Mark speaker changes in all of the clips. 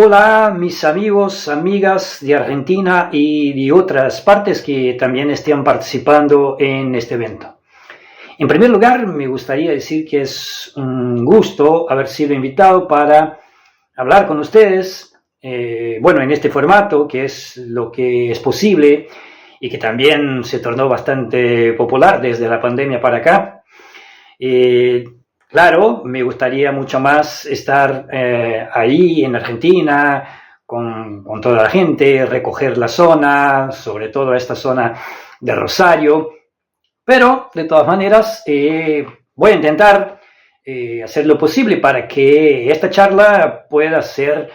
Speaker 1: Hola mis amigos, amigas de Argentina y de otras partes que también estén participando en este evento. En primer lugar, me gustaría decir que es un gusto haber sido invitado para hablar con ustedes, en este formato, que es lo que es posible y que también se tornó bastante popular desde la pandemia para acá. Claro, me gustaría mucho más estar ahí en Argentina con toda la gente, recoger la zona, sobre todo esta zona de Rosario, pero de todas maneras voy a intentar hacer lo posible para que esta charla pueda ser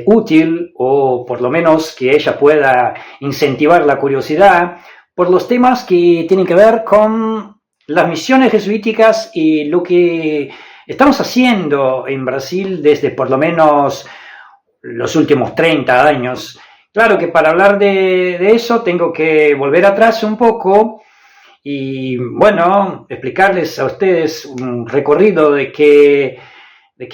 Speaker 1: útil o por lo menos que ella pueda incentivar la curiosidad por los temas que tienen que ver con las misiones jesuíticas y lo que estamos haciendo en Brasil desde por lo menos los últimos 30 años. Claro que para hablar de eso tengo que volver atrás un poco y, explicarles a ustedes un recorrido de qué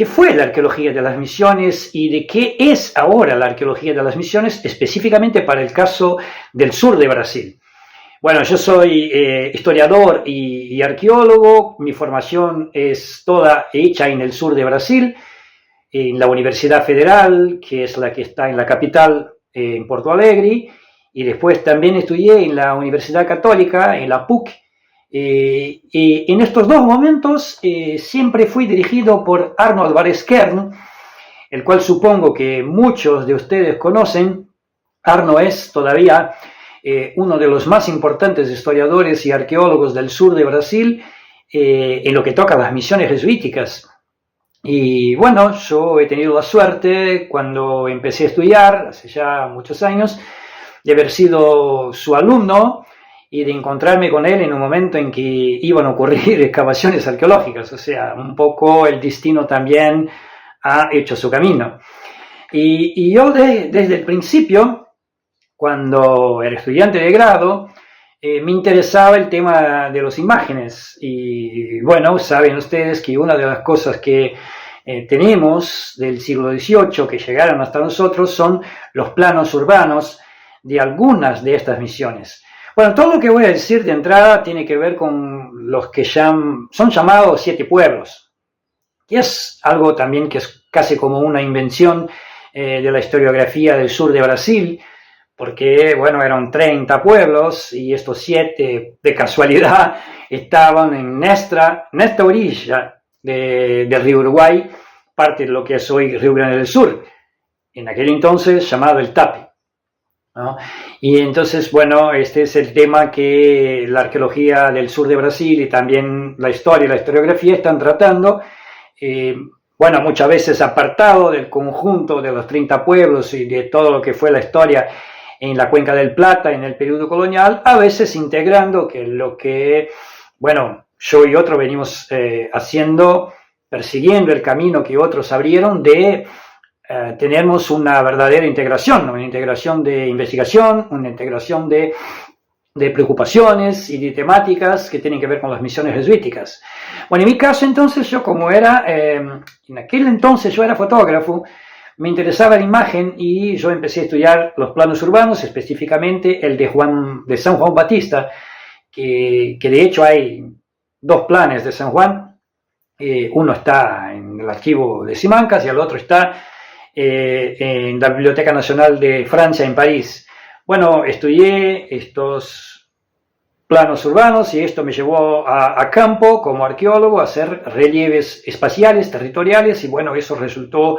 Speaker 1: fue la arqueología de las misiones y de qué es ahora la arqueología de las misiones, específicamente para el caso del sur de Brasil. Bueno, yo soy historiador y arqueólogo, mi formación es toda hecha en el sur de Brasil, en la Universidad Federal, que es la que está en la capital, en Porto Alegre, y después también estudié en la Universidad Católica, en la PUC, y en estos dos momentos siempre fui dirigido por Arno Álvarez Kern, el cual supongo que muchos de ustedes conocen. Arno es todavía uno de los más importantes historiadores y arqueólogos del sur de Brasil en lo que toca a las misiones jesuíticas. Y bueno, yo he tenido la suerte cuando empecé a estudiar, hace ya muchos años, de haber sido su alumno y de encontrarme con él en un momento en que iban a ocurrir excavaciones arqueológicas, o sea, un poco el destino también ha hecho su camino. Y yo desde el principio, cuando era estudiante de grado, me interesaba el tema de las imágenes. Y bueno, saben ustedes que una de las cosas que tenemos del siglo XVIII que llegaron hasta nosotros son los planos urbanos de algunas de estas misiones. Bueno, todo lo que voy a decir de entrada tiene que ver con los que son llamados 7 pueblos, que es algo también que es casi como una invención de la historiografía del sur de Brasil, porque, eran 30 pueblos y estos 7, de casualidad, estaban en esta orilla del río Uruguay, parte de lo que es hoy Río Grande del Sur, en aquel entonces llamado el Tape, ¿no? Y entonces, este es el tema que la arqueología del sur de Brasil y también la historia y la historiografía están tratando, muchas veces apartado del conjunto de los 30 pueblos y de todo lo que fue la historia en la Cuenca del Plata, en el periodo colonial, a veces integrando que lo que, yo y otros venimos haciendo, persiguiendo el camino que otros abrieron de tenernos una verdadera integración, ¿no? Una integración de investigación, una integración de preocupaciones y de temáticas que tienen que ver con las misiones jesuíticas. Bueno, en mi caso entonces, yo como era, en aquel entonces yo era fotógrafo, me interesaba la imagen y yo empecé a estudiar los planos urbanos, específicamente el de San Juan Batista, que de hecho hay 2 planes de San Juan, uno está en el archivo de Simancas y el otro está en la Biblioteca Nacional de Francia en París. Estudié estos planos urbanos y esto me llevó a campo como arqueólogo a hacer relieves espaciales, territoriales, y eso resultó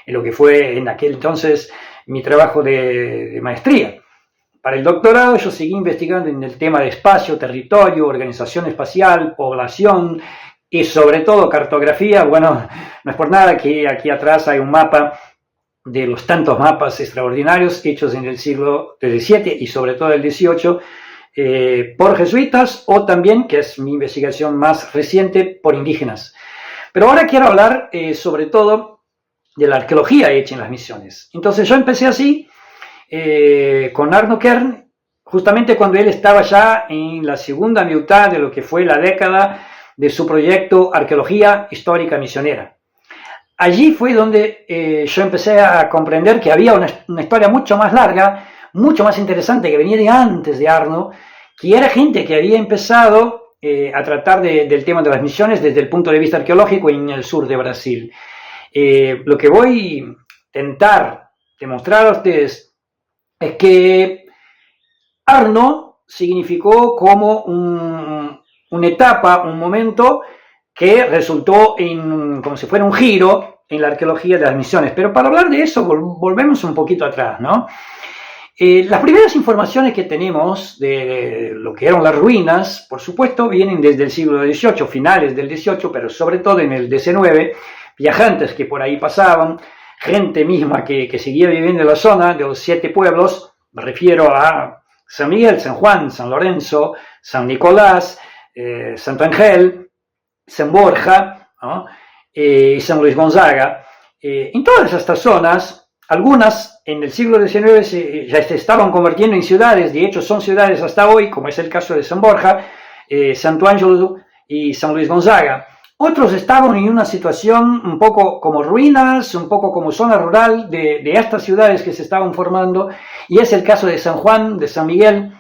Speaker 1: en lo que fue en aquel entonces mi trabajo de maestría. Para el doctorado yo seguí investigando en el tema de espacio, territorio, organización espacial, población y sobre todo cartografía. No es por nada que aquí atrás hay un mapa de los tantos mapas extraordinarios hechos en el siglo XVII y sobre todo el XVIII por jesuitas, o también, que es mi investigación más reciente, por indígenas. Pero ahora quiero hablar sobre todo de la arqueología hecha en las misiones. Entonces yo empecé así, con Arno Kern, justamente cuando él estaba ya en la segunda mitad de lo que fue la década de su proyecto Arqueología Histórica Misionera. allí fue donde yo empecé a comprender que había una historia mucho más larga, mucho más interesante, que venía de antes de Arno, que era gente que había empezado a tratar del tema de las misiones desde el punto de vista arqueológico en el sur de Brasil. Lo que voy a intentar demostrar a ustedes es que Arno significó como una etapa, un momento que resultó como si fuera un giro en la arqueología de las misiones. Pero para hablar de eso, volvemos un poquito atrás, ¿no? Las primeras informaciones que tenemos de lo que eran las ruinas, por supuesto, vienen desde el siglo XVIII, finales del XVIII, pero sobre todo en el XIX, viajantes que por ahí pasaban, gente misma que seguía viviendo en la zona de los 7 pueblos, me refiero a San Miguel, San Juan, San Lorenzo, San Nicolás, Santo Ángel, San Borja, ¿no? Y San Luis Gonzaga. En todas estas zonas, algunas en el siglo XIX ya se estaban convirtiendo en ciudades, de hecho son ciudades hasta hoy, como es el caso de San Borja, Santo Ángelo y San Luis Gonzaga. Otros estaban en una situación un poco como ruinas, un poco como zona rural de estas ciudades que se estaban formando, y es el caso de San Juan, de San Miguel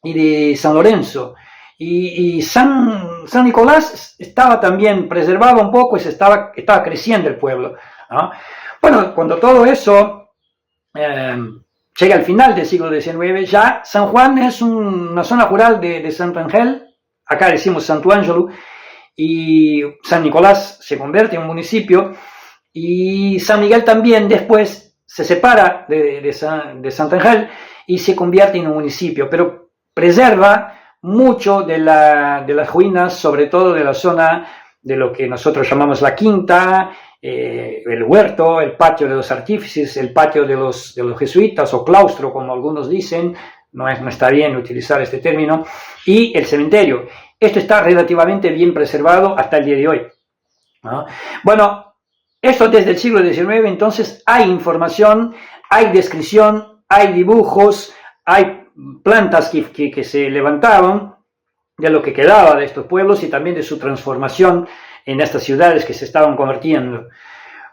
Speaker 1: y de San Lorenzo. Y San Nicolás estaba también preservado un poco y estaba creciendo el pueblo, ¿no? Bueno, cuando todo eso llega al final del siglo XIX, ya San Juan es una zona rural de Santo Ángel, acá decimos Santo Ángelo, y San Nicolás se convierte en un municipio, y San Miguel también después se separa de Santo Ángel y se convierte en un municipio, pero preserva mucho de las ruinas, sobre todo de la zona de lo que nosotros llamamos la quinta, el huerto, el patio de los artífices, el patio de los jesuitas o claustro, como algunos dicen, no está bien utilizar este término, y el cementerio. Esto está relativamente bien preservado hasta el día de hoy, ¿no? Bueno, esto desde el siglo XIX, entonces hay información, hay descripción, hay dibujos, hay plantas que se levantaban de lo que quedaba de estos pueblos y también de su transformación en estas ciudades que se estaban convirtiendo.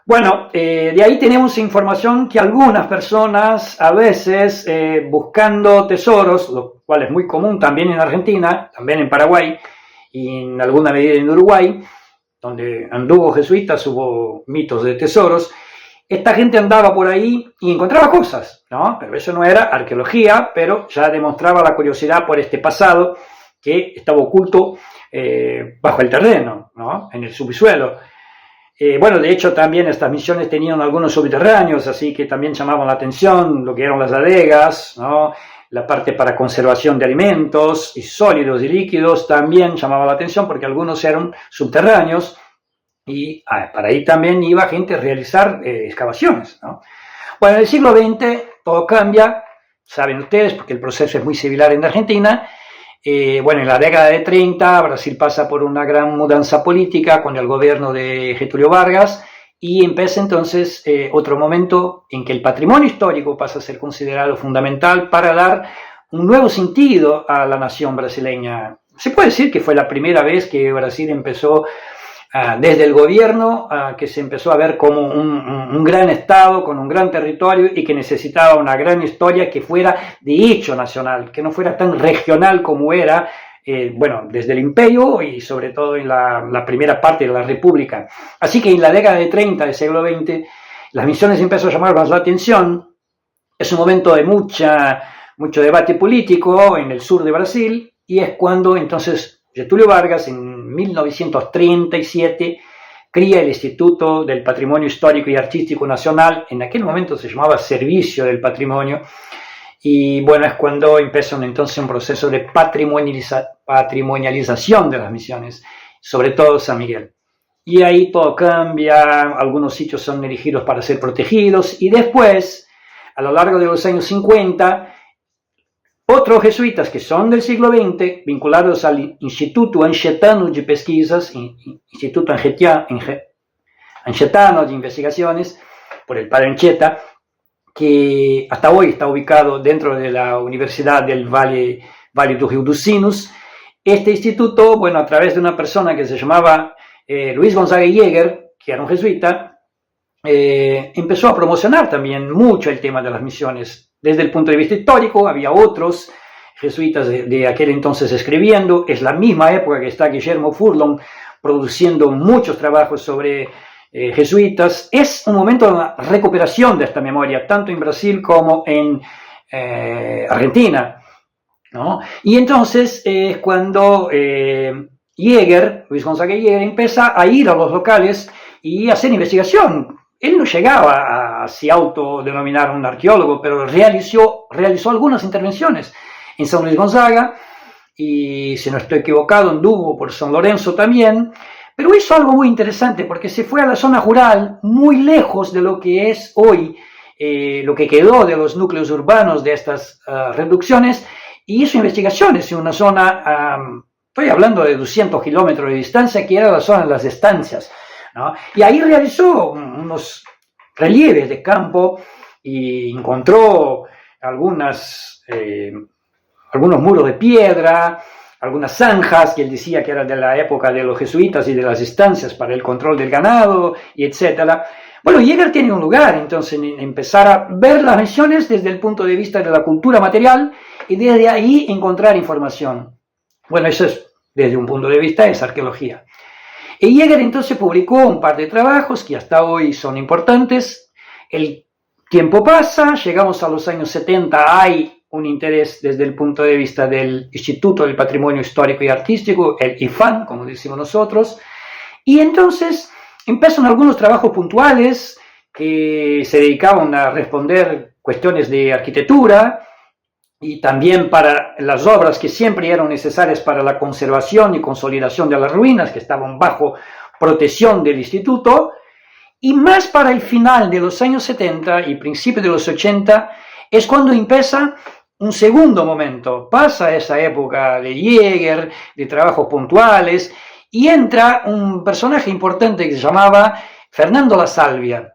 Speaker 1: Bueno, de ahí tenemos información que algunas personas a veces buscando tesoros, lo cual es muy común también en Argentina, también en Paraguay y en alguna medida en Uruguay, donde anduvo jesuitas, hubo mitos de tesoros. Esta gente andaba por ahí y encontraba cosas, ¿no? Pero eso no era arqueología, pero ya demostraba la curiosidad por este pasado que estaba oculto bajo el terreno, ¿no? En el subsuelo. Bueno, de hecho también estas misiones tenían algunos subterráneos, así que también llamaban la atención lo que eran las adegas, ¿no? La parte para conservación de alimentos y sólidos y líquidos también llamaba la atención porque algunos eran subterráneos y para ahí también iba gente a realizar excavaciones, ¿no? Bueno, en el siglo XX todo cambia, saben ustedes, porque el proceso es muy similar en Argentina. Bueno, en la década de 30 Brasil pasa por una gran mudanza política con el gobierno de Getúlio Vargas y empieza entonces otro momento en que el patrimonio histórico pasa a ser considerado fundamental para dar un nuevo sentido a la nación brasileña. Se puede decir que fue la primera vez que Brasil empezó desde el gobierno que se empezó a ver como un gran estado con un gran territorio y que necesitaba una gran historia que fuera de hecho nacional, que no fuera tan regional como era, bueno, desde el imperio y sobre todo en la primera parte de la república. Así que en la década de 30 del siglo XX las misiones empezó a llamar más la atención. Es un momento de mucho debate político en el sur de Brasil y es cuando entonces Getúlio Vargas en 1937 cría el Instituto del Patrimonio Histórico y Artístico Nacional, en aquel momento se llamaba Servicio del Patrimonio, y bueno, es cuando empieza entonces un proceso de patrimonialización de las misiones, sobre todo San Miguel. Y ahí todo cambia, algunos sitios son elegidos para ser protegidos, y después, a lo largo de los años 50, otros jesuitas que son del siglo XX, vinculados al Instituto Anchietano de Pesquisas, Instituto Anchietano de Investigaciones, por el padre Anchieta, que hasta hoy está ubicado dentro de la Universidad del Valle do Rio dos Sinos. Este instituto, bueno, a través de una persona que se llamaba Luis Gonzaga Jäger, que era un jesuita, empezó a promocionar también mucho el tema de las misiones. Desde el punto de vista histórico, había otros jesuitas de aquel entonces escribiendo. Es la misma época que está Guillermo Furlong produciendo muchos trabajos sobre jesuitas. Es un momento de recuperación de esta memoria, tanto en Brasil como en Argentina, ¿no? Y entonces es cuando Luis Gonzaga Jäger, empieza a ir a los locales y hacer investigación. Él no llegaba a se autodenominar un arqueólogo, pero realizó algunas intervenciones en San Luis Gonzaga, y si no estoy equivocado, anduvo por San Lorenzo también, pero hizo algo muy interesante porque se fue a la zona rural, muy lejos de lo que es hoy, lo que quedó de los núcleos urbanos de estas reducciones, y hizo investigaciones en una zona, estoy hablando de 200 kilómetros de distancia, que era la zona de las estancias, ¿no? Y ahí realizó unos relieves de campo y encontró algunos muros de piedra, algunas zanjas que él decía que eran de la época de los jesuitas y de las estancias para el control del ganado, y etcétera. Bueno, Jäger tiene un lugar entonces en empezar a ver las misiones desde el punto de vista de la cultura material y desde ahí encontrar información. Bueno, eso es, desde un punto de vista, es arqueología. Y Jäger entonces publicó un par de trabajos que hasta hoy son importantes. El tiempo pasa, llegamos a los años 70, hay un interés desde el punto de vista del Instituto del Patrimonio Histórico y Artístico, el IFAN, como decimos nosotros, y entonces empiezan algunos trabajos puntuales que se dedicaban a responder cuestiones de arquitectura, y también para las obras que siempre eran necesarias para la conservación y consolidación de las ruinas, que estaban bajo protección del instituto, y más para el final de los años 70 y principios de los 80, es cuando empieza un segundo momento. Pasa esa época de Jäger, de trabajos puntuales, y entra un personaje importante que se llamaba Fernando La Salvia.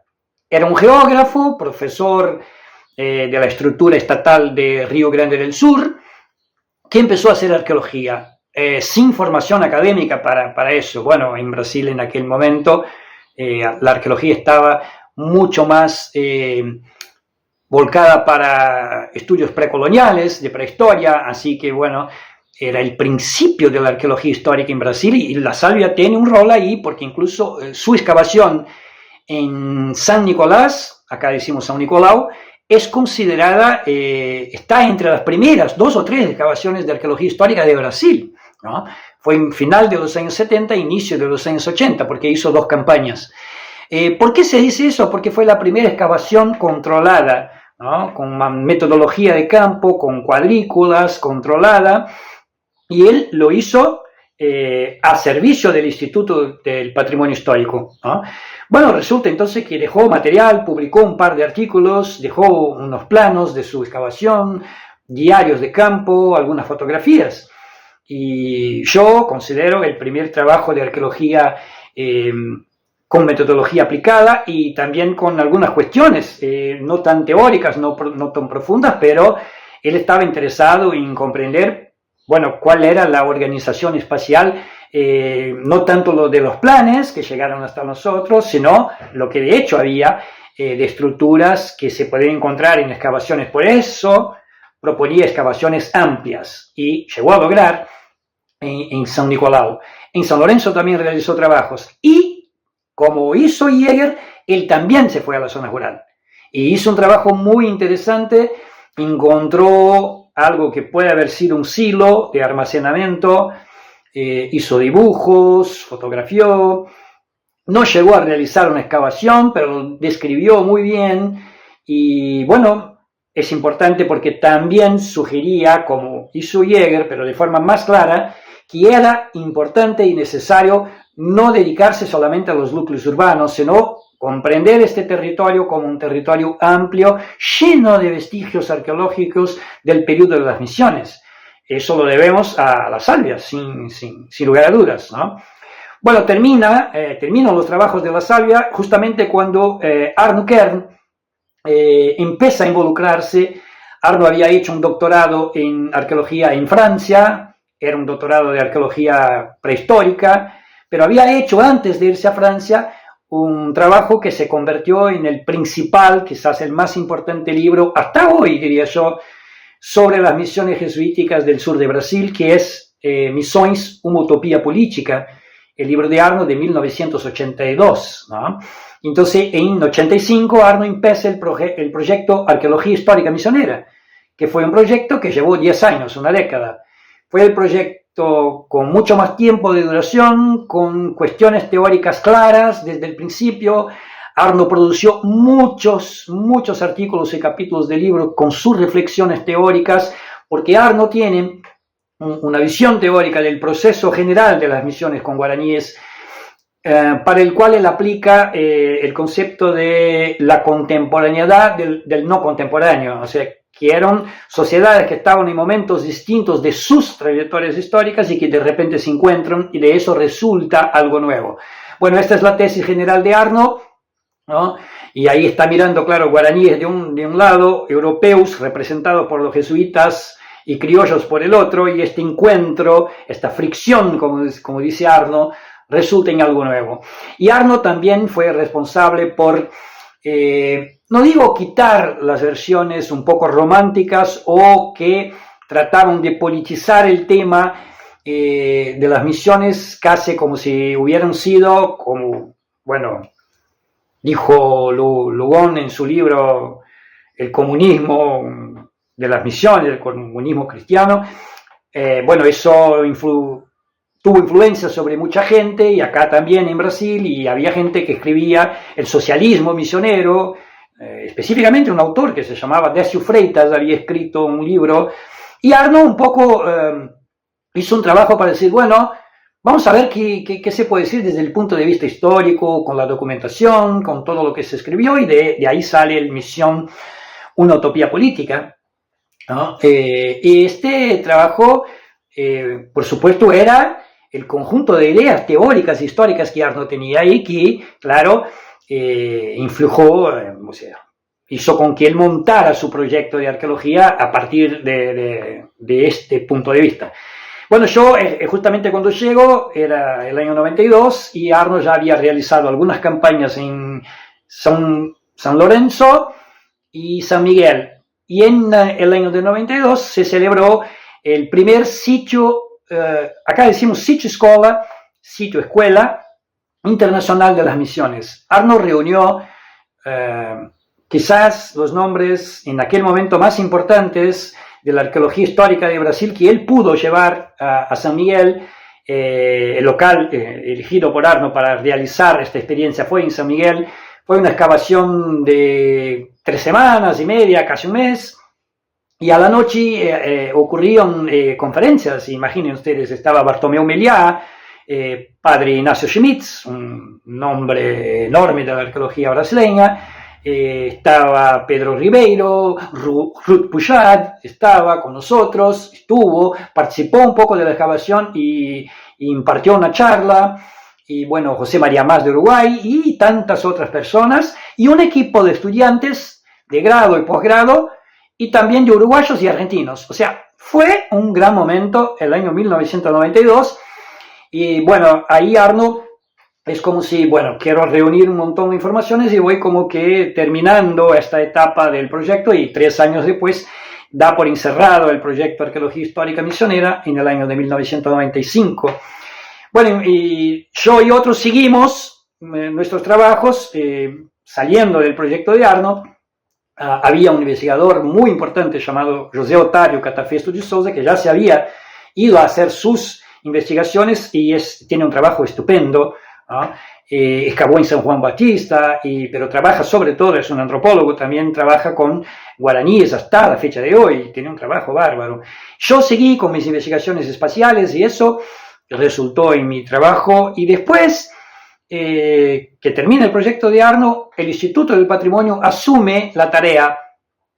Speaker 1: Era un geógrafo, profesor de la estructura estatal de Río Grande del Sur, que empezó a hacer arqueología, sin formación académica para eso. Bueno, en Brasil en aquel momento la arqueología estaba mucho más volcada para estudios precoloniales, de prehistoria, así que bueno, era el principio de la arqueología histórica en Brasil, y La Salvia tiene un rol ahí porque incluso su excavación en San Nicolás, acá decimos San Nicolau, es considerada, está entre las primeras 2 o 3 excavaciones de arqueología histórica de Brasil, ¿no? Fue en final de los años 70, inicio de los años 80, porque hizo 2 campañas. ¿Por qué se dice eso? Porque fue la primera excavación controlada, ¿no? Con metodología de campo, con cuadrículas, controlada, y él lo hizo a servicio del Instituto del Patrimonio Histórico, ¿no? Bueno, resulta entonces que dejó material, publicó un par de artículos, dejó unos planos de su excavación, diarios de campo, algunas fotografías, y yo considero el primer trabajo de arqueología con metodología aplicada y también con algunas cuestiones no tan teóricas, no tan profundas, pero él estaba interesado en comprender, bueno, cuál era la organización espacial, no tanto lo de los planes que llegaron hasta nosotros, sino lo que de hecho había de estructuras que se pueden encontrar en excavaciones. Por eso proponía excavaciones amplias y llegó a lograr en San Nicolau. En San Lorenzo también realizó trabajos, y como hizo Jäger, él también se fue a la zona rural y hizo un trabajo muy interesante. Encontró algo que puede haber sido un silo de almacenamiento, hizo dibujos, fotografió, no llegó a realizar una excavación, pero lo describió muy bien, y bueno, es importante porque también sugería, como hizo Jäger, pero de forma más clara, que era importante y necesario no dedicarse solamente a los núcleos urbanos, sino comprender este territorio como un territorio amplio, lleno de vestigios arqueológicos del periodo de las misiones. Eso lo debemos a La Salvia, sin lugar a dudas, ¿no? Bueno, terminan los trabajos de La Salvia justamente cuando Arno Kern empieza a involucrarse. Arno había hecho un doctorado en arqueología en Francia, era un doctorado de arqueología prehistórica, pero había hecho, antes de irse a Francia, un trabajo que se convirtió en el principal, quizás el más importante libro hasta hoy, diría yo, sobre las misiones jesuíticas del sur de Brasil, que es Missões, una utopía política, el libro de Arno de 1982, ¿no? Entonces, en 85, Arno empieza el proyecto Arqueología Histórica Misionera, que fue un proyecto que llevó 10 años, una década. Fue el proyecto con mucho más tiempo de duración, con cuestiones teóricas claras desde el principio. Arno produjo muchos artículos y capítulos de libro con sus reflexiones teóricas, porque Arno tiene una visión teórica del proceso general de las misiones con guaraníes, para el cual él aplica el concepto de la contemporaneidad del no contemporáneo, o sea, que eran sociedades que estaban en momentos distintos de sus trayectorias históricas y que de repente se encuentran y de eso resulta algo nuevo. Bueno, esta es la tesis general de Arno, ¿no? Y ahí está mirando, claro, guaraníes de un lado, europeos representados por los jesuitas y criollos por el otro, y este encuentro, esta fricción, como dice Arno, resulta en algo nuevo. Y Arno también fue responsable por, no digo quitar las versiones un poco románticas o que trataban de politizar el tema de las misiones casi como si hubieran sido, como, bueno, dijo Lugón en su libro El comunismo de las misiones, el comunismo cristiano. Bueno, eso tuvo influencia sobre mucha gente, y acá también en Brasil, y había gente que escribía el socialismo misionero, específicamente un autor que se llamaba Décio Freitas había escrito un libro, y Arno un poco hizo un trabajo para decir, bueno, vamos a ver qué se puede decir desde el punto de vista histórico, con la documentación, con todo lo que se escribió, y de ahí sale el Misión, una utopía política, ¿no? Y este trabajo, por supuesto, era el conjunto de ideas teóricas e históricas que Arno tenía y que, claro, influyó, o sea, hizo con que él montara su proyecto de arqueología a partir de este punto de vista. Bueno, yo justamente cuando llego era el año 92 y Arno ya había realizado algunas campañas en San Lorenzo y San Miguel. Y en el año de 92 se celebró el primer sitio, acá decimos sitio escuela internacional de las misiones. Arno reunió quizás los nombres en aquel momento más importantes de la arqueología histórica de Brasil que él pudo llevar a San Miguel. El local elegido por Arno para realizar esta experiencia fue en San Miguel. Fue una excavación de 3 semanas y media, casi un mes. Y a la noche ocurrieron conferencias. Imaginen ustedes, estaba Bartomeu Meliá, padre Ignacio Schmitz, un nombre enorme de la arqueología brasileña. Estaba Pedro Ribeiro, Ruth Puchard estaba con nosotros, participó un poco de la excavación y impartió una charla. Y bueno, José María Mas de Uruguay y tantas otras personas, y un equipo de estudiantes de grado y posgrado, y también de uruguayos y argentinos. O sea, fue un gran momento el año 1992, y bueno, ahí Arno es como si, bueno, quiero reunir un montón de informaciones y voy como que terminando esta etapa del proyecto, y 3 años después da por encerrado el proyecto Arqueología Histórica Misionera en el año de 1995. Bueno, y yo y otros seguimos nuestros trabajos saliendo del proyecto de Arno. Había un investigador muy importante llamado José Otário Catafesto de Souza, que ya se había ido a hacer sus investigaciones y tiene un trabajo estupendo, ¿no? Excavó en San Juan Bautista, pero trabaja sobre todo, es un antropólogo, también trabaja con guaraníes hasta la fecha de hoy, tiene un trabajo bárbaro. Yo seguí con mis investigaciones espaciales y eso resultó en mi trabajo, y después que termina el proyecto de Arno, el Instituto del Patrimonio asume la tarea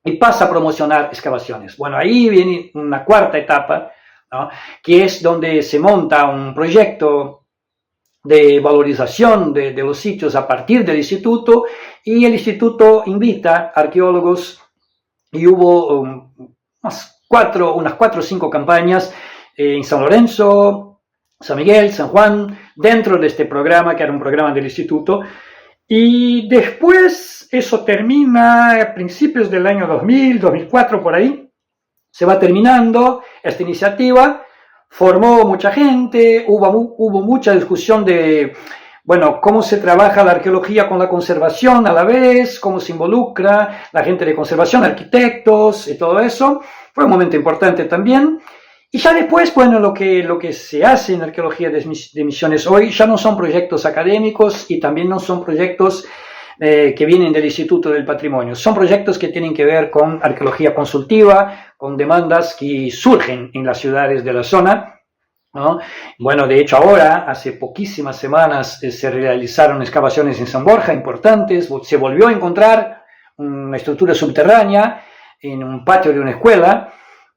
Speaker 1: y pasa a promocionar excavaciones. Bueno, ahí viene una cuarta etapa, ¿no? Que es donde se monta un proyecto de valorización de los sitios a partir del instituto, y el instituto invita arqueólogos, y hubo unas 4 o 5 campañas en San Lorenzo, San Miguel, San Juan, dentro de este programa, que era un programa del instituto. Y después eso termina a principios del año 2000, 2004, por ahí. Se va terminando esta iniciativa, formó mucha gente, hubo mucha discusión de, bueno, cómo se trabaja la arqueología con la conservación a la vez, cómo se involucra la gente de conservación, arquitectos y todo eso. Fue un momento importante también. Y ya después, bueno, lo que se hace en arqueología de Misiones hoy ya no son proyectos académicos y también no son proyectos que vienen del Instituto del Patrimonio. Son proyectos que tienen que ver con arqueología consultiva, con demandas que surgen en las ciudades de la zona, ¿no? Bueno, de hecho ahora, hace poquísimas semanas, se realizaron excavaciones en San Borja importantes, se volvió a encontrar una estructura subterránea en un patio de una escuela,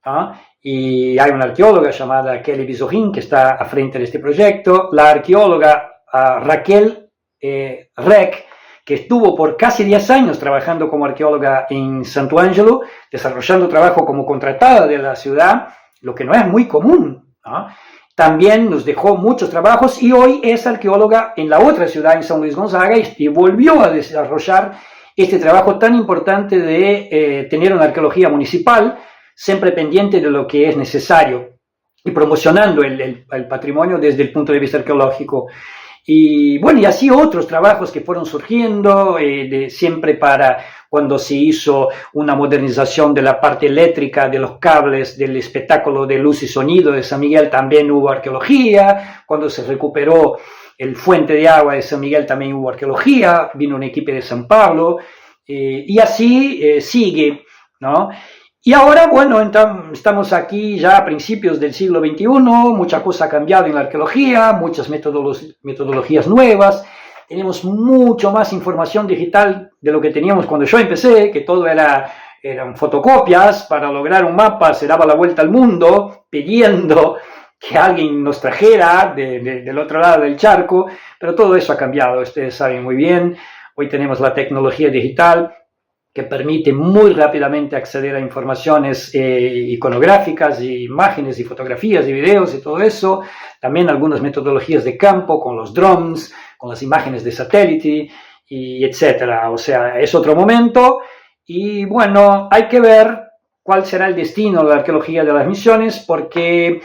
Speaker 1: ¿no? Y hay una arqueóloga llamada Kelly Bizojín que está a frente de este proyecto, la arqueóloga Raquel Rec, que estuvo por casi 10 años trabajando como arqueóloga en Santo Ángelo, desarrollando trabajo como contratada de la ciudad, lo que no es muy común, ¿no? También nos dejó muchos trabajos y hoy es arqueóloga en la otra ciudad, en San Luis Gonzaga, y volvió a desarrollar este trabajo tan importante de tener una arqueología municipal, siempre pendiente de lo que es necesario y promocionando el patrimonio desde el punto de vista arqueológico. Y bueno, y así otros trabajos que fueron surgiendo, siempre para cuando se hizo una modernización de la parte eléctrica, de los cables, del espectáculo de luz y sonido de San Miguel, también hubo arqueología. Cuando se recuperó el fuente de agua de San Miguel, también hubo arqueología. Vino un equipo de San Pablo, y así sigue, ¿no? Y ahora, bueno, estamos aquí ya a principios del siglo XXI, mucha cosa ha cambiado en la arqueología, muchas metodologías nuevas, tenemos mucho más información digital de lo que teníamos cuando yo empecé, que todo eran fotocopias. Para lograr un mapa se daba la vuelta al mundo pidiendo que alguien nos trajera del otro lado del charco, pero todo eso ha cambiado, ustedes saben muy bien. Hoy tenemos la tecnología digital que permite muy rápidamente acceder a informaciones iconográficas, y imágenes y fotografías y videos y todo eso. También algunas metodologías de campo con los drones, con las imágenes de satélite, y etcétera. O sea, es otro momento y bueno, hay que ver cuál será el destino de la arqueología de las Misiones, porque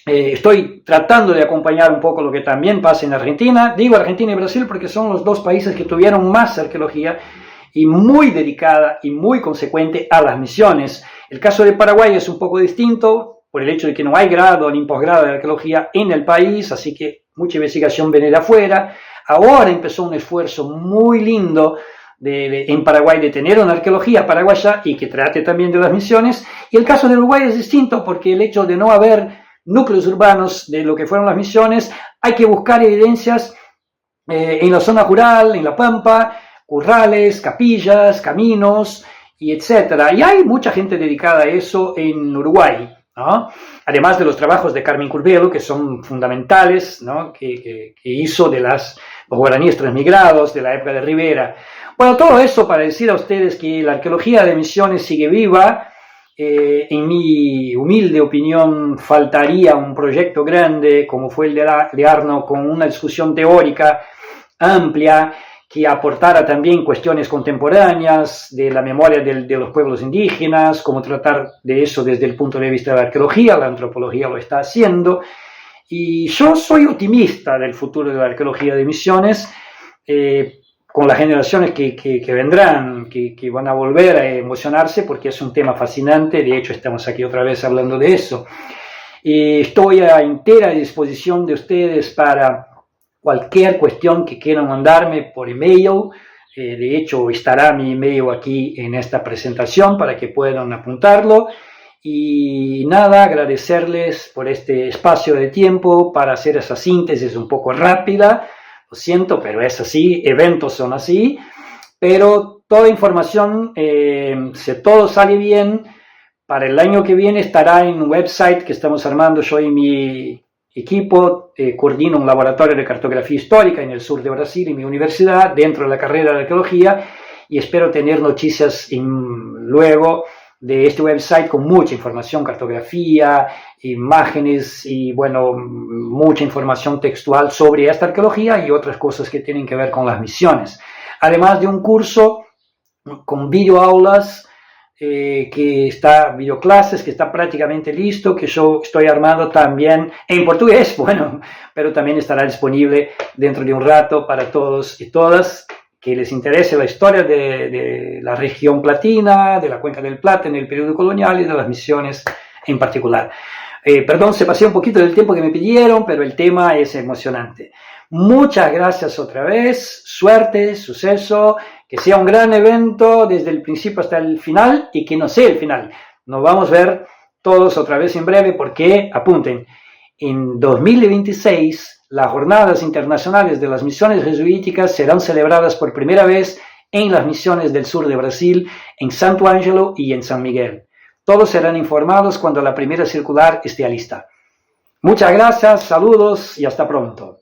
Speaker 1: estoy tratando de acompañar un poco lo que también pasa en Argentina. Digo Argentina y Brasil porque son los dos países que tuvieron más arqueología y muy dedicada y muy consecuente a las misiones. El caso de Paraguay es un poco distinto por el hecho de que no hay grado ni posgrado de arqueología en el país, así que mucha investigación viene de afuera. Ahora empezó un esfuerzo muy lindo en Paraguay de tener una arqueología paraguaya y que trate también de las misiones. Y el caso de Uruguay es distinto porque el hecho de no haber núcleos urbanos de lo que fueron las misiones, hay que buscar evidencias en la zona rural, en la pampa, currales, capillas, caminos, y etcétera. Y hay mucha gente dedicada a eso en Uruguay, ¿no? Además de los trabajos de Carmen Curvelo, que son fundamentales, ¿no? que hizo de los guaraníes transmigrados de la época de Rivera. Bueno, todo eso para decir a ustedes que la arqueología de Misiones sigue viva. En mi humilde opinión, faltaría un proyecto grande como fue el de Arno, con una discusión teórica amplia, que aportara también cuestiones contemporáneas de la memoria de los pueblos indígenas, cómo tratar de eso desde el punto de vista de la arqueología. La antropología lo está haciendo, y yo soy optimista del futuro de la arqueología de Misiones, con las generaciones que vendrán, que van a volver a emocionarse, porque es un tema fascinante. De hecho, estamos aquí otra vez hablando de eso. Estoy a entera disposición de ustedes para cualquier cuestión que quieran mandarme por email. De hecho, estará mi email aquí en esta presentación para que puedan apuntarlo. Y nada, agradecerles por este espacio de tiempo para hacer esa síntesis un poco rápida. Lo siento, pero es así, eventos son así. Pero toda información, si todo sale bien, para el año que viene estará en un website que estamos armando yo y mi equipo. Coordino un laboratorio de cartografía histórica en el sur de Brasil, en mi universidad, dentro de la carrera de arqueología, y espero tener noticias luego de este website con mucha información, cartografía, imágenes y, bueno, mucha información textual sobre esta arqueología y otras cosas que tienen que ver con las misiones. Además de un curso con videoaulas, videoclases, que está prácticamente listo, que yo estoy armando también en portugués, bueno, pero también estará disponible dentro de un rato para todos y todas que les interese la historia de la región platina, de la Cuenca del Plata en el periodo colonial y de las misiones en particular. Perdón, se pasé un poquito del tiempo que me pidieron, pero el tema es emocionante. Muchas gracias otra vez, suerte, suceso, que sea un gran evento desde el principio hasta el final y que no sea el final. Nos vamos a ver todos otra vez en breve porque, apunten, en 2026 las jornadas internacionales de las misiones jesuíticas serán celebradas por primera vez en las misiones del sur de Brasil, en Santo Ângelo y en San Miguel. Todos serán informados cuando la primera circular esté lista. Muchas gracias, saludos y hasta pronto.